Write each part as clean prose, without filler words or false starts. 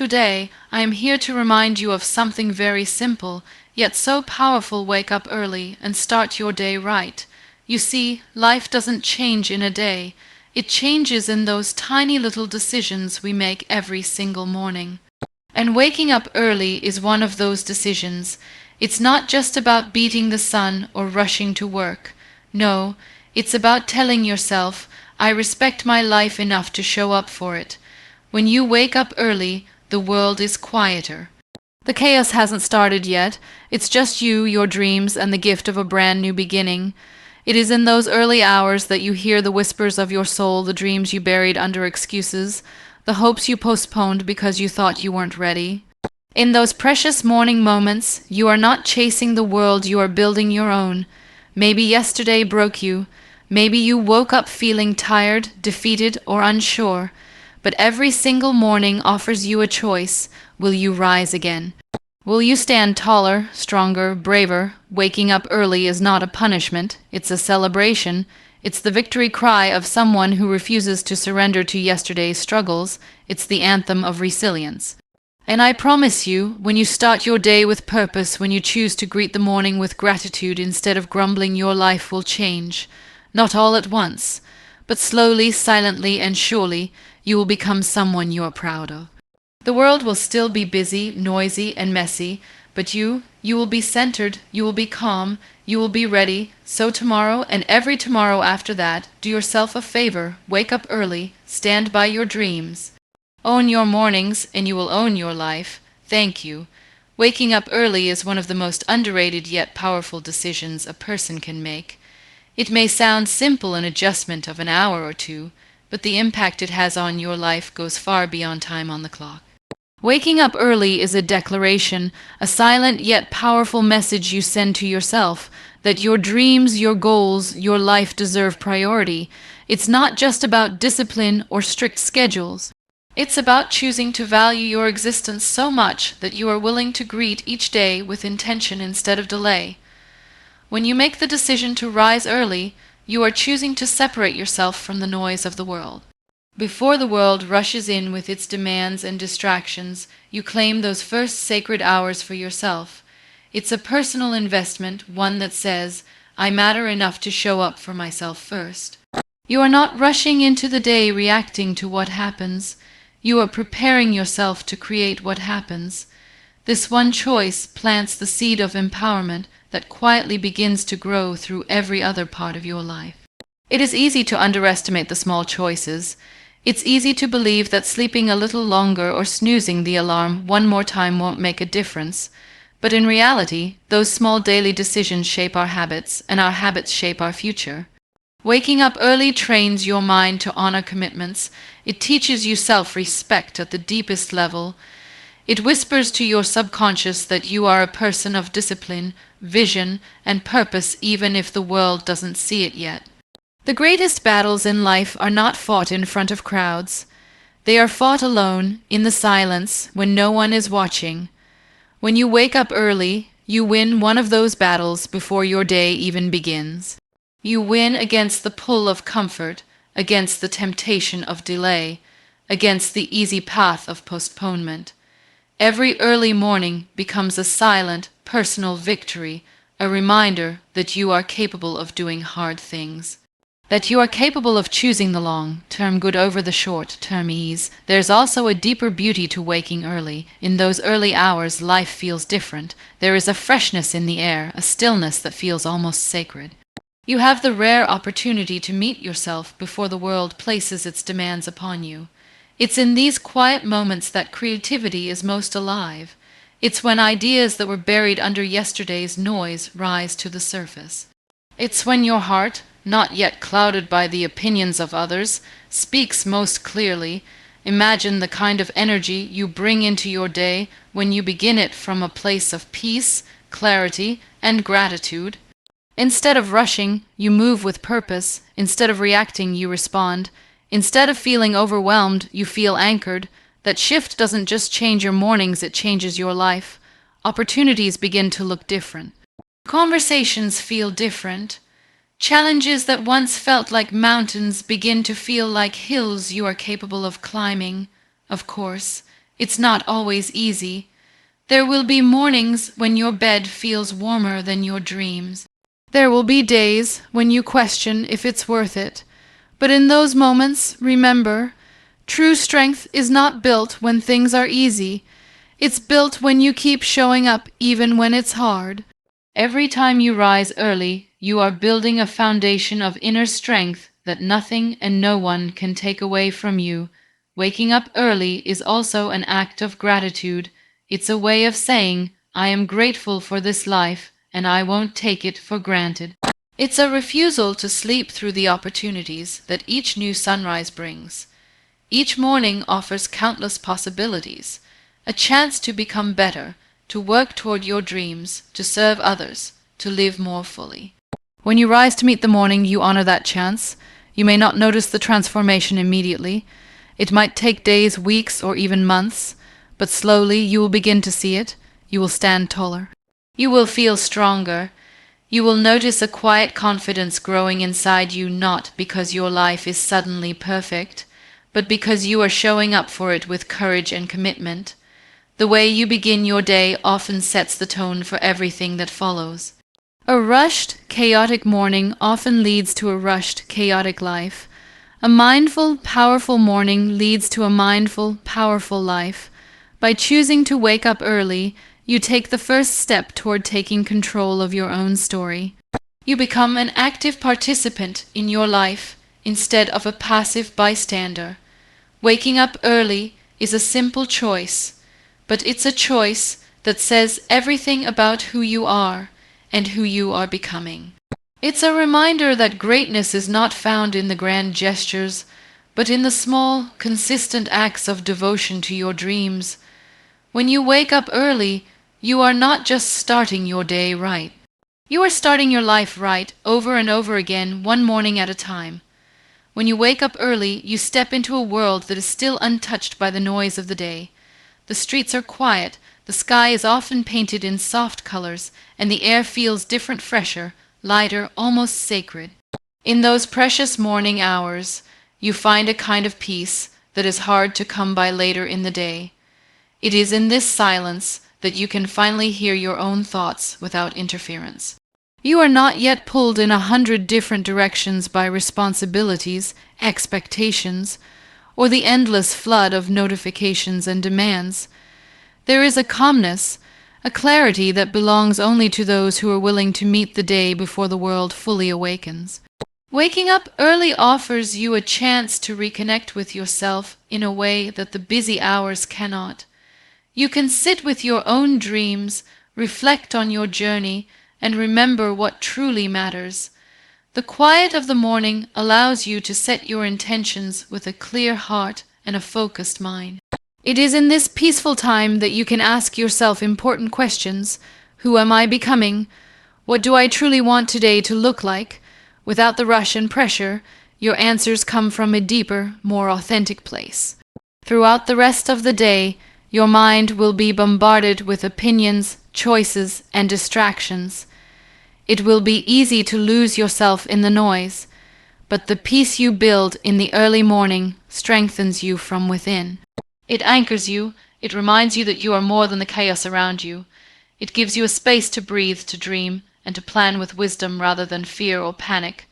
Today, I am here to remind you of something very simple, yet so powerful. Wake up early and start your day right. You see, life doesn't change in a day. It changes in those tiny little decisions we make every single morning. And waking up early is one of those decisions. It's not just about beating the sun or rushing to work. No, it's about telling yourself, I respect my life enough to show up for it. When you wake up early, the world is quieter. The chaos hasn't started yet. It's just you, your dreams, and the gift of a brand new beginning. It is in those early hours that you hear the whispers of your soul, the dreams you buried under excuses, the hopes you postponed because you thought you weren't ready. In those precious morning moments, you are not chasing the world, you are building your own. Maybe yesterday broke you. Maybe you woke up feeling tired, defeated, or unsure. But every single morning offers you a choice. Will you rise again? Will you stand taller, stronger, braver? Waking up early is not a punishment, it's a celebration. It's the victory cry of someone who refuses to surrender to yesterday's struggles. It's the anthem of resilience. And I promise you, when you start your day with purpose, when you choose to greet the morning with gratitude instead of grumbling, your life will change. Not all at once, but slowly, silently, and surely, you will become someone you are proud of. The world will still be busy, noisy, and messy, but you will be centered, you will be calm, you will be ready. So tomorrow, and every tomorrow after that, do yourself a favor, wake up early, stand by your dreams. Own your mornings, and you will own your life. Thank you. Waking up early is one of the most underrated yet powerful decisions a person can make. It may sound simple, an adjustment of an hour or two, but the impact it has on your life goes far beyond time on the clock. Waking up early is a declaration, a silent yet powerful message you send to yourself, that your dreams, your goals, your life deserve priority. It's not just about discipline or strict schedules. It's about choosing to value your existence so much that you are willing to greet each day with intention instead of delay. When you make the decision to rise early, you are choosing to separate yourself from the noise of the world. Before the world rushes in with its demands and distractions, you claim those first sacred hours for yourself. It's a personal investment, one that says, I matter enough to show up for myself first. You are not rushing into the day reacting to what happens. You are preparing yourself to create what happens. This one choice plants the seed of empowerment that quietly begins to grow through every other part of your life. It is easy to underestimate the small choices. It's easy to believe that sleeping a little longer or snoozing the alarm one more time won't make a difference. But in reality, those small daily decisions shape our habits, and our habits shape our future. Waking up early trains your mind to honor commitments. It teaches you self-respect at the deepest level. It whispers to your subconscious that you are a person of discipline, vision, and purpose even if the world doesn't see it yet. The greatest battles in life are not fought in front of crowds. They are fought alone, in the silence, when no one is watching. When you wake up early, you win one of those battles before your day even begins. You win against the pull of comfort, against the temptation of delay, against the easy path of postponement. Every early morning becomes a silent, personal victory, a reminder that you are capable of doing hard things. That you are capable of choosing the long-term good over the short-term ease. There's also a deeper beauty to waking early. In those early hours, life feels different. There is a freshness in the air, a stillness that feels almost sacred. You have the rare opportunity to meet yourself before the world places its demands upon you. It's in these quiet moments that creativity is most alive. It's when ideas that were buried under yesterday's noise rise to the surface. It's when your heart, not yet clouded by the opinions of others, speaks most clearly. Imagine the kind of energy you bring into your day when you begin it from a place of peace, clarity, and gratitude. Instead of rushing, you move with purpose. Instead of reacting, you respond. Instead of feeling overwhelmed, you feel anchored. That shift doesn't just change your mornings, it changes your life. Opportunities begin to look different. Conversations feel different. Challenges that once felt like mountains begin to feel like hills you are capable of climbing. Of course, It's not always easy. There will be mornings when your bed feels warmer than your dreams. There will be days when you question if it's worth it. But in those moments, remember, true strength is not built when things are easy. It's built when you keep showing up even when it's hard. Every time you rise early, you are building a foundation of inner strength that nothing and no one can take away from you. Waking up early is also an act of gratitude. It's a way of saying, I am grateful for this life, and I won't take it for granted. It's a refusal to sleep through the opportunities that each new sunrise brings. Each morning offers countless possibilities, a chance to become better, to work toward your dreams, to serve others, to live more fully. When you rise to meet the morning, you honor that chance. You may not notice the transformation immediately. It might take days, weeks, or even months, but slowly you will begin to see it. You will stand taller. You will feel stronger. You will notice a quiet confidence growing inside you, not because your life is suddenly perfect, but because you are showing up for it with courage and commitment. The way you begin your day often sets the tone for everything that follows. A rushed, chaotic morning often leads to a rushed, chaotic life. A mindful, powerful morning leads to a mindful, powerful life. By choosing to wake up early, you take the first step toward taking control of your own story. You become an active participant in your life instead of a passive bystander. Waking up early is a simple choice, but it's a choice that says everything about who you are and who you are becoming. It's a reminder that greatness is not found in the grand gestures, but in the small, consistent acts of devotion to your dreams. When you wake up early, you are not just starting your day right. You are starting your life right over and over again, one morning at a time. When you wake up early, you step into a world that is still untouched by the noise of the day. The streets are quiet, the sky is often painted in soft colors, and the air feels different, fresher, lighter, almost sacred. In those precious morning hours, you find a kind of peace that is hard to come by later in the day. It is in this silence that you can finally hear your own thoughts without interference. You are not yet pulled in 100 different directions by responsibilities, expectations, or the endless flood of notifications and demands. There is a calmness, a clarity that belongs only to those who are willing to meet the day before the world fully awakens. Waking up early offers you a chance to reconnect with yourself in a way that the busy hours cannot. You can sit with your own dreams, reflect on your journey, and remember what truly matters. The quiet of the morning allows you to set your intentions with a clear heart and a focused mind. It is in this peaceful time that you can ask yourself important questions. Who am I becoming? What do I truly want today to look like? Without the rush and pressure, your answers come from a deeper, more authentic place. Throughout the rest of the day, your mind will be bombarded with opinions, choices, and distractions. It will be easy to lose yourself in the noise, but the peace you build in the early morning strengthens you from within. It anchors you, it reminds you that you are more than the chaos around you. It gives you a space to breathe, to dream, and to plan with wisdom rather than fear or panic.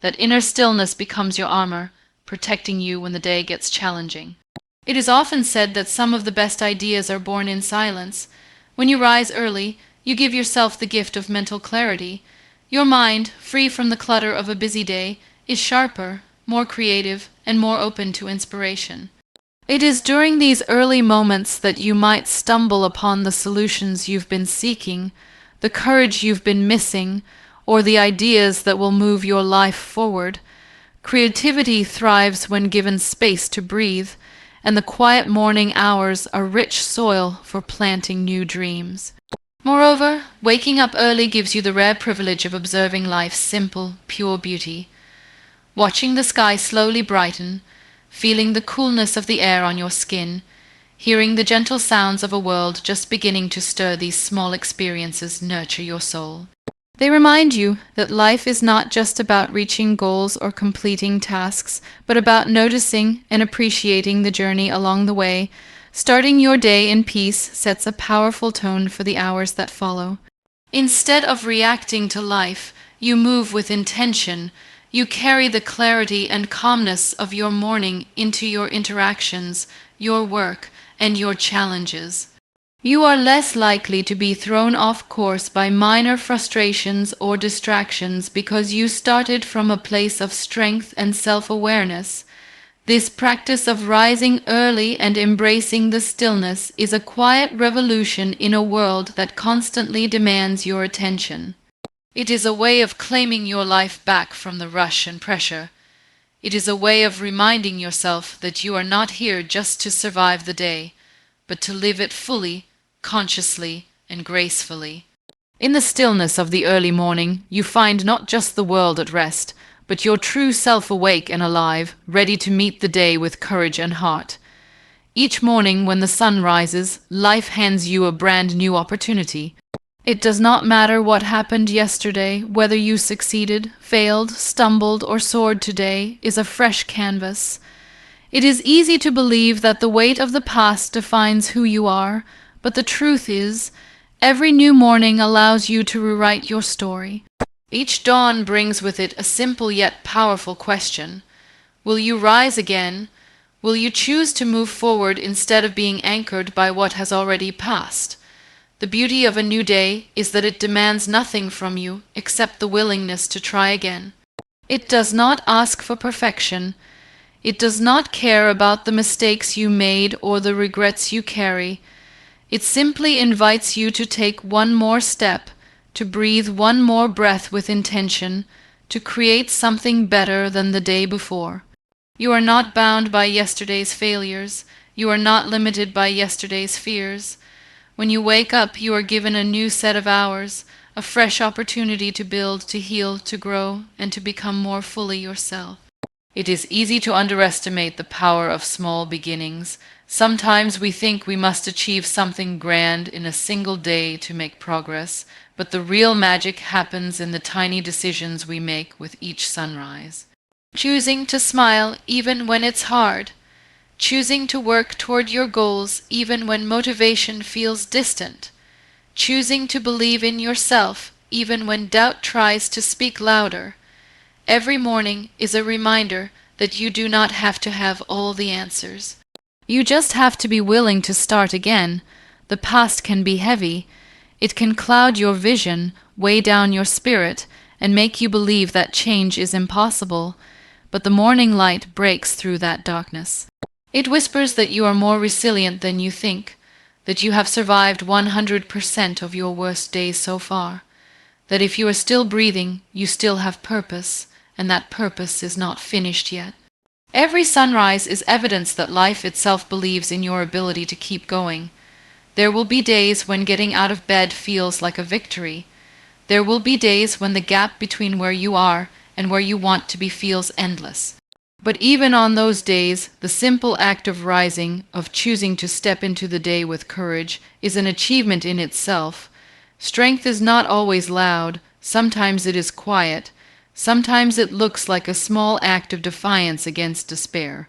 That inner stillness becomes your armor, protecting you when the day gets challenging. It is often said that some of the best ideas are born in silence. When you rise early, you give yourself the gift of mental clarity. Your mind, free from the clutter of a busy day, is sharper, more creative, and more open to inspiration. It is during these early moments that you might stumble upon the solutions you've been seeking, the courage you've been missing, or the ideas that will move your life forward. Creativity thrives when given space to breathe, and the quiet morning hours are rich soil for planting new dreams. Moreover, waking up early gives you the rare privilege of observing life's simple, pure beauty. Watching the sky slowly brighten, feeling the coolness of the air on your skin, hearing the gentle sounds of a world just beginning to stir, these small experiences nurture your soul. They remind you that life is not just about reaching goals or completing tasks, but about noticing and appreciating the journey along the way, Starting your day in peace sets a powerful tone for the hours that follow. Instead of reacting to life, you move with intention. You carry the clarity and calmness of your morning into your interactions, your work, and your challenges. You are less likely to be thrown off course by minor frustrations or distractions because you started from a place of strength and self-awareness. This practice of rising early and embracing the stillness is a quiet revolution in a world that constantly demands your attention. It is a way of claiming your life back from the rush and pressure. It is a way of reminding yourself that you are not here just to survive the day, but to live it fully, consciously, and gracefully. In the stillness of the early morning, you find not just the world at rest, but your true self awake and alive, ready to meet the day with courage and heart. Each morning when the sun rises, life hands you a brand new opportunity. It does not matter what happened yesterday, whether you succeeded, failed, stumbled, or soared today is a fresh canvas. It is easy to believe that the weight of the past defines who you are, but the truth is, every new morning allows you to rewrite your story. Each dawn brings with it a simple yet powerful question. Will you rise again? Will you choose to move forward instead of being anchored by what has already passed? The beauty of a new day is that it demands nothing from you except the willingness to try again. It does not ask for perfection. It does not care about the mistakes you made or the regrets you carry. It simply invites you to take one more step, to breathe one more breath with intention, to create something better than the day before. You are not bound by yesterday's failures. You are not limited by yesterday's fears. When you wake up, you are given a new set of hours, a fresh opportunity to build, to heal, to grow, and to become more fully yourself. It is easy to underestimate the power of small beginnings. Sometimes we think we must achieve something grand in a single day to make progress, but the real magic happens in the tiny decisions we make with each sunrise. Choosing to smile even when it's hard. Choosing to work toward your goals even when motivation feels distant. Choosing to believe in yourself even when doubt tries to speak louder. Every morning is a reminder that you do not have to have all the answers. You just have to be willing to start again. The past can be heavy. It can cloud your vision, weigh down your spirit, and make you believe that change is impossible. But the morning light breaks through that darkness. It whispers that you are more resilient than you think, that you have survived 100% of your worst days so far, that if you are still breathing, you still have purpose, and that purpose is not finished yet. Every sunrise is evidence that life itself believes in your ability to keep going. There will be days when getting out of bed feels like a victory. There will be days when the gap between where you are and where you want to be feels endless. But even on those days, the simple act of rising, of choosing to step into the day with courage, is an achievement in itself. Strength is not always loud. Sometimes it is quiet. Sometimes it looks like a small act of defiance against despair.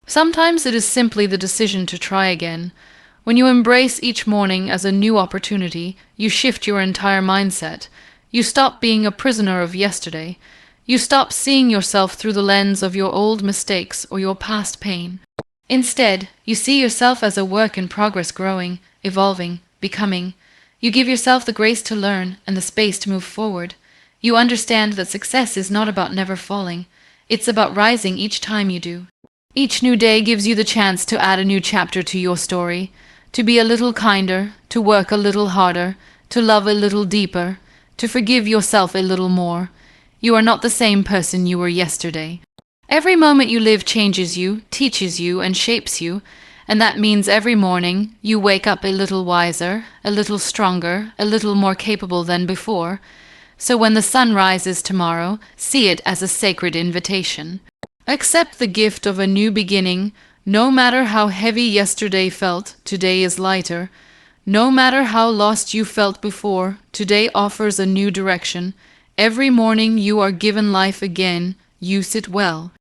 Sometimes it is simply the decision to try again. When you embrace each morning as a new opportunity, you shift your entire mindset. You stop being a prisoner of yesterday. You stop seeing yourself through the lens of your old mistakes or your past pain. Instead, you see yourself as a work in progress, growing, evolving, becoming. You give yourself the grace to learn and the space to move forward. You understand that success is not about never falling. It's about rising each time you do. Each new day gives you the chance to add a new chapter to your story, to be a little kinder, to work a little harder, to love a little deeper, to forgive yourself a little more. You are not the same person you were yesterday. Every moment you live changes you, teaches you, and shapes you, and that means every morning you wake up a little wiser, a little stronger, a little more capable than before. So when the sun rises tomorrow, see it as a sacred invitation. Accept the gift of a new beginning. No matter how heavy yesterday felt, today is lighter. No matter how lost you felt before, today offers a new direction. Every morning you are given life again. Use it well.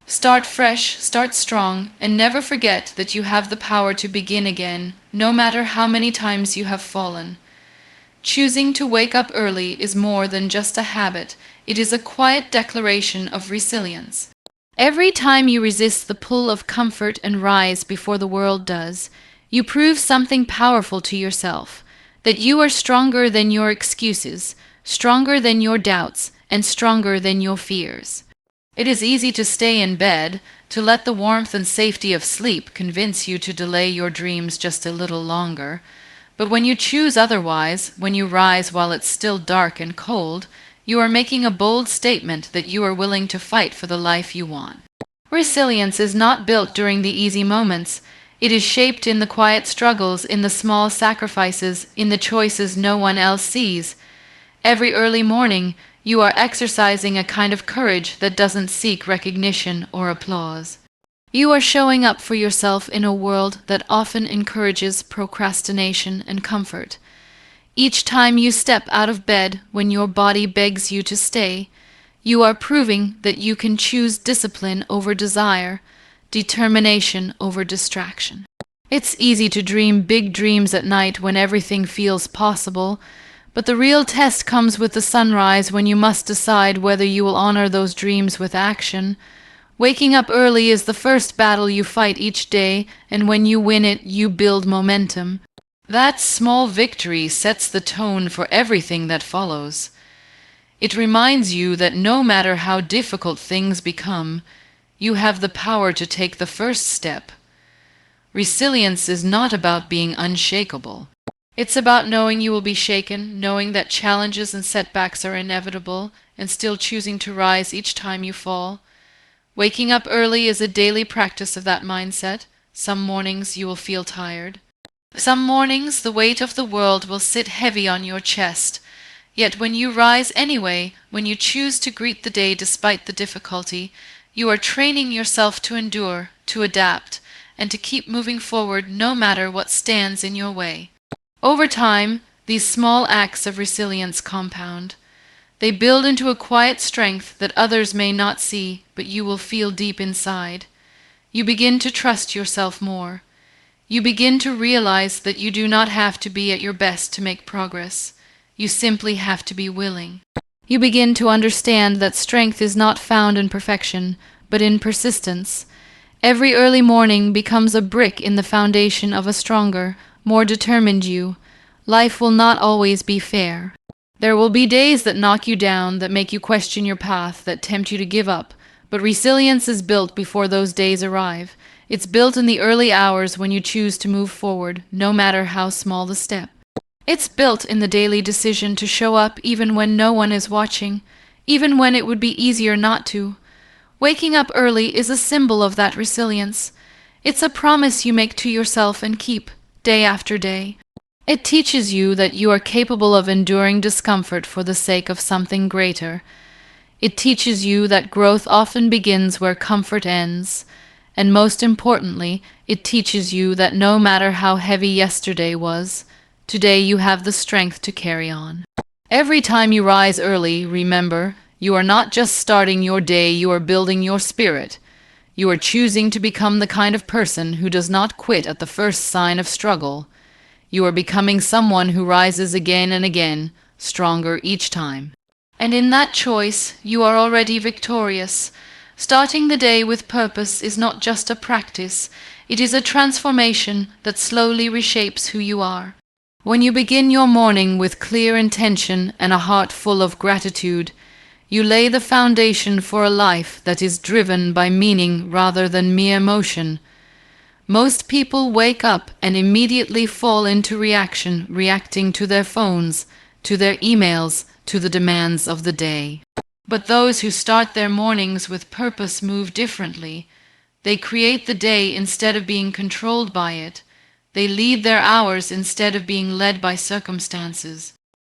Start fresh, start strong, and never forget that you have the power to begin again, no matter how many times you have fallen. Choosing to wake up early is more than just a habit, it is a quiet declaration of resilience. Every time you resist the pull of comfort and rise before the world does, you prove something powerful to yourself, that you are stronger than your excuses, stronger than your doubts, and stronger than your fears. It is easy to stay in bed, to let the warmth and safety of sleep convince you to delay your dreams just a little longer. But when you choose otherwise, when you rise while it's still dark and cold, you are making a bold statement that you are willing to fight for the life you want. Resilience is not built during the easy moments. It is shaped in the quiet struggles, in the small sacrifices, in the choices no one else sees. Every early morning, you are exercising a kind of courage that doesn't seek recognition or applause. You are showing up for yourself in a world that often encourages procrastination and comfort. Each time you step out of bed when your body begs you to stay, you are proving that you can choose discipline over desire, determination over distraction. It's easy to dream big dreams at night when everything feels possible, but the real test comes with the sunrise when you must decide whether you will honor those dreams with action. Waking up early is the first battle you fight each day, and when you win it, you build momentum. That small victory sets the tone for everything that follows. It reminds you that no matter how difficult things become, you have the power to take the first step. Resilience is not about being unshakable. It's about knowing you will be shaken, knowing that challenges and setbacks are inevitable, and still choosing to rise each time you fall. Waking up early is a daily practice of that mindset. Some mornings you will feel tired. Some mornings the weight of the world will sit heavy on your chest. Yet when you rise anyway, when you choose to greet the day despite the difficulty, you are training yourself to endure, to adapt, and to keep moving forward no matter what stands in your way. Over time, these small acts of resilience compound. They build into a quiet strength that others may not see, but you will feel deep inside. You begin to trust yourself more. You begin to realize that you do not have to be at your best to make progress. You simply have to be willing. You begin to understand that strength is not found in perfection, but in persistence. Every early morning becomes a brick in the foundation of a stronger, more determined you. Life will not always be fair. There will be days that knock you down, that make you question your path, that tempt you to give up. But resilience is built before those days arrive. It's built in the early hours when you choose to move forward, no matter how small the step. It's built in the daily decision to show up even when no one is watching, even when it would be easier not to. Waking up early is a symbol of that resilience. It's a promise you make to yourself and keep, day after day. It teaches you that you are capable of enduring discomfort for the sake of something greater. It teaches you that growth often begins where comfort ends. And most importantly, it teaches you that no matter how heavy yesterday was, today you have the strength to carry on. Every time you rise early, remember, you are not just starting your day, you are building your spirit. You are choosing to become the kind of person who does not quit at the first sign of struggle. You are becoming someone who rises again and again, stronger each time. And in that choice, you are already victorious. Starting the day with purpose is not just a practice, it is a transformation that slowly reshapes who you are. When you begin your morning with clear intention and a heart full of gratitude, you lay the foundation for a life that is driven by meaning rather than mere motion. Most people wake up and immediately fall into reaction, reacting to their phones, to their emails, to the demands of the day. But those who start their mornings with purpose move differently. They create the day instead of being controlled by it. They lead their hours instead of being led by circumstances.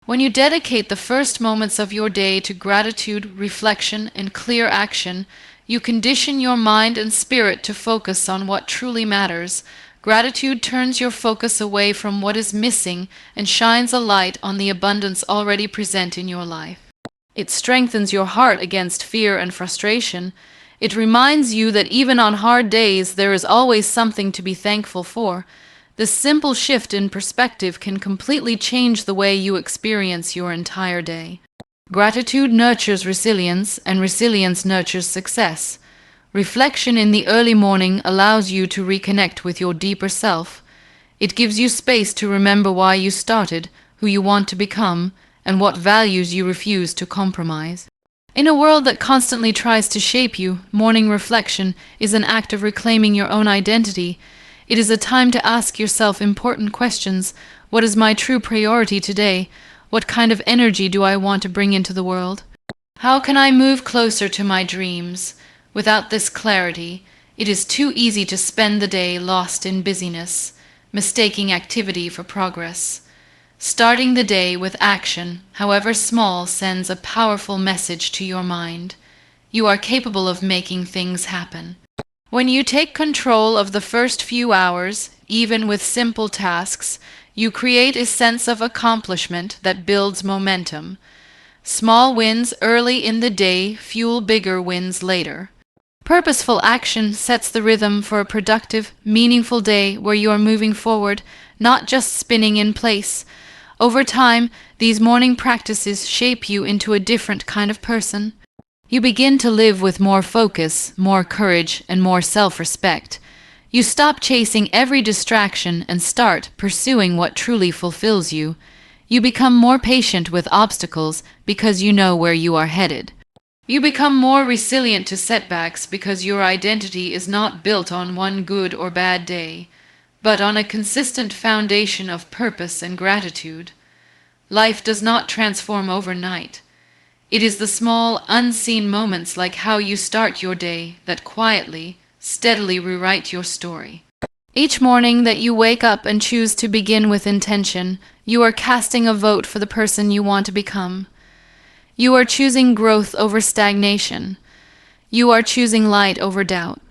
When you dedicate the first moments of your day to gratitude, reflection, and clear action, you condition your mind and spirit to focus on what truly matters. Gratitude turns your focus away from what is missing and shines a light on the abundance already present in your life. It strengthens your heart against fear and frustration, It reminds you that even on hard days, there is always something to be thankful for. This simple shift in perspective can completely change the way you experience your entire day. Gratitude nurtures resilience, and resilience nurtures success. Reflection in the early morning allows you to reconnect with your deeper self. It gives you space to remember why you started, who you want to become, and what values you refuse to compromise. In a world that constantly tries to shape you, morning reflection is an act of reclaiming your own identity. It is a time to ask yourself important questions. What is my true priority today? What kind of energy do I want to bring into the world? How can I move closer to my dreams? Without this clarity, it is too easy to spend the day lost in busyness, mistaking activity for progress. Starting the day with action, however small, sends a powerful message to your mind. You are capable of making things happen. When you take control of the first few hours, even with simple tasks, you create a sense of accomplishment that builds momentum. Small wins early in the day fuel bigger wins later. Purposeful action sets the rhythm for a productive, meaningful day where you are moving forward, not just spinning in place. Over time, these morning practices shape you into a different kind of person. You begin to live with more focus, more courage, and more self-respect. You stop chasing every distraction and start pursuing what truly fulfills you. You become more patient with obstacles because you know where you are headed. You become more resilient to setbacks because your identity is not built on one good or bad day, but on a consistent foundation of purpose and gratitude. Life does not transform overnight. It is the small, unseen moments like how you start your day that quietly, steadily rewrite your story. Each morning that you wake up and choose to begin with intention, you are casting a vote for the person you want to become. You are choosing growth over stagnation. You are choosing light over doubt.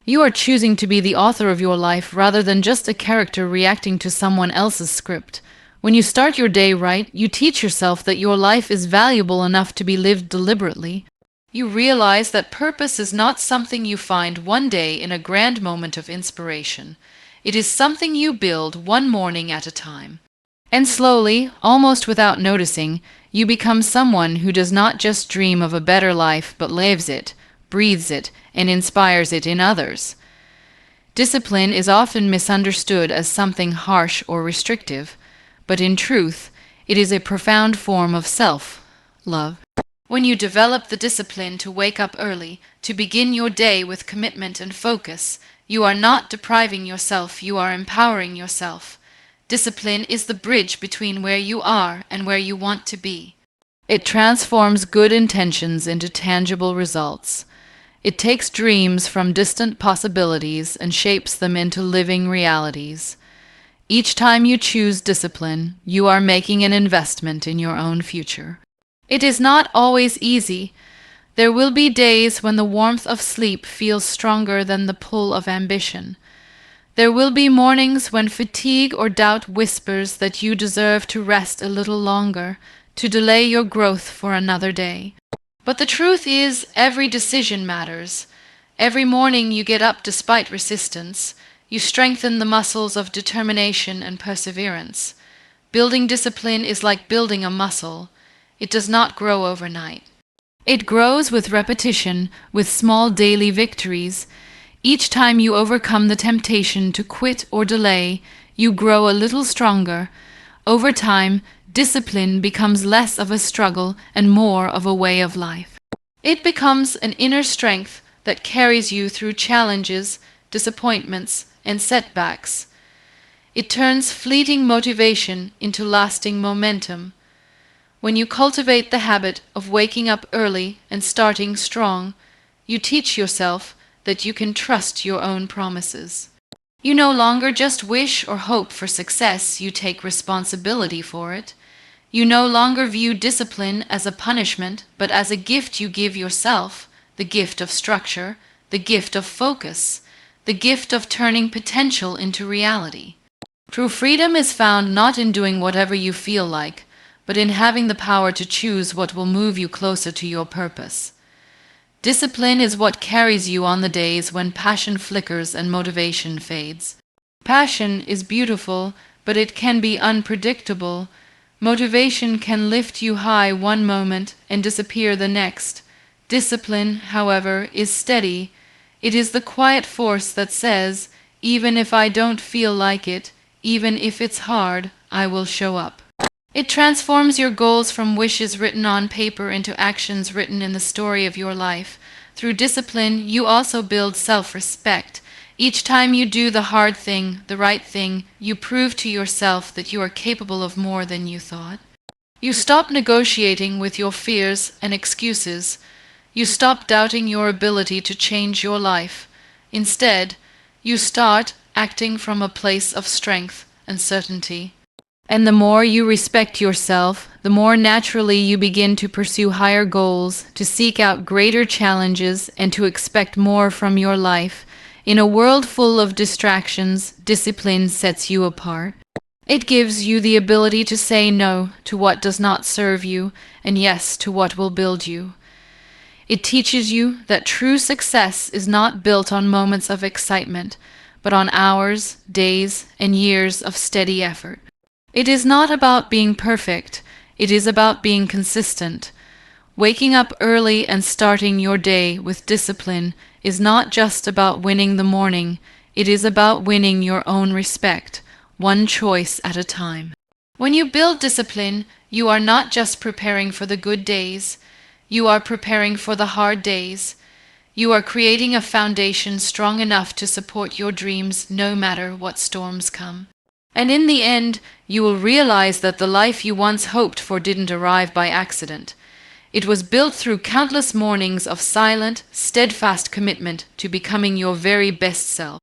You are choosing to be the author of your life rather than just a character reacting to someone else's script. When you start your day right, you teach yourself that your life is valuable enough to be lived deliberately. You realize that purpose is not something you find one day in a grand moment of inspiration. It is something you build one morning at a time. And slowly, almost without noticing, you become someone who does not just dream of a better life but lives it, breathes it, and inspires it in others. Discipline is often misunderstood as something harsh or restrictive, but in truth, it is a profound form of self-love. When you develop the discipline to wake up early, to begin your day with commitment and focus, you are not depriving yourself, you are empowering yourself. Discipline is the bridge between where you are and where you want to be. It transforms good intentions into tangible results. It takes dreams from distant possibilities and shapes them into living realities. Each time you choose discipline, you are making an investment in your own future. It is not always easy. There will be days when the warmth of sleep feels stronger than the pull of ambition. There will be mornings when fatigue or doubt whispers that you deserve to rest a little longer, to delay your growth for another day. But the truth is, every decision matters. Every morning you get up despite resistance. You strengthen the muscles of determination and perseverance. Building discipline is like building a muscle. It does not grow overnight. It grows with repetition, with small daily victories. Each time you overcome the temptation to quit or delay, you grow a little stronger. Over time, discipline becomes less of a struggle and more of a way of life. It becomes an inner strength that carries you through challenges, disappointments, and setbacks. It turns fleeting motivation into lasting momentum. When you cultivate the habit of waking up early and starting strong, you teach yourself that you can trust your own promises. You no longer just wish or hope for success, you take responsibility for it. You no longer view discipline as a punishment, but as a gift you give yourself, the gift of structure, the gift of focus, the gift of turning potential into reality. True freedom is found not in doing whatever you feel like, but in having the power to choose what will move you closer to your purpose. Discipline is what carries you on the days when passion flickers and motivation fades. Passion is beautiful, but it can be unpredictable. Motivation can lift you high one moment and disappear the next. Discipline, however, is steady. It is the quiet force that says, even if I don't feel like it, even if it's hard, I will show up. It transforms your goals from wishes written on paper into actions written in the story of your life. Through discipline, you also build self-respect. Each time you do the hard thing, the right thing, you prove to yourself that you are capable of more than you thought. You stop negotiating with your fears and excuses. You stop doubting your ability to change your life. Instead, you start acting from a place of strength and certainty. And the more you respect yourself, the more naturally you begin to pursue higher goals, to seek out greater challenges, and to expect more from your life. In a world full of distractions, discipline sets you apart. It gives you the ability to say no to what does not serve you, and yes to what will build you. It teaches you that true success is not built on moments of excitement, but on hours, days, and years of steady effort. It is not about being perfect, it is about being consistent. Waking up early and starting your day with discipline is not just about winning the morning, it is about winning your own respect, one choice at a time. When you build discipline, you are not just preparing for the good days, you are preparing for the hard days. You are creating a foundation strong enough to support your dreams no matter what storms come. And in the end, you will realize that the life you once hoped for didn't arrive by accident. It was built through countless mornings of silent, steadfast commitment to becoming your very best self.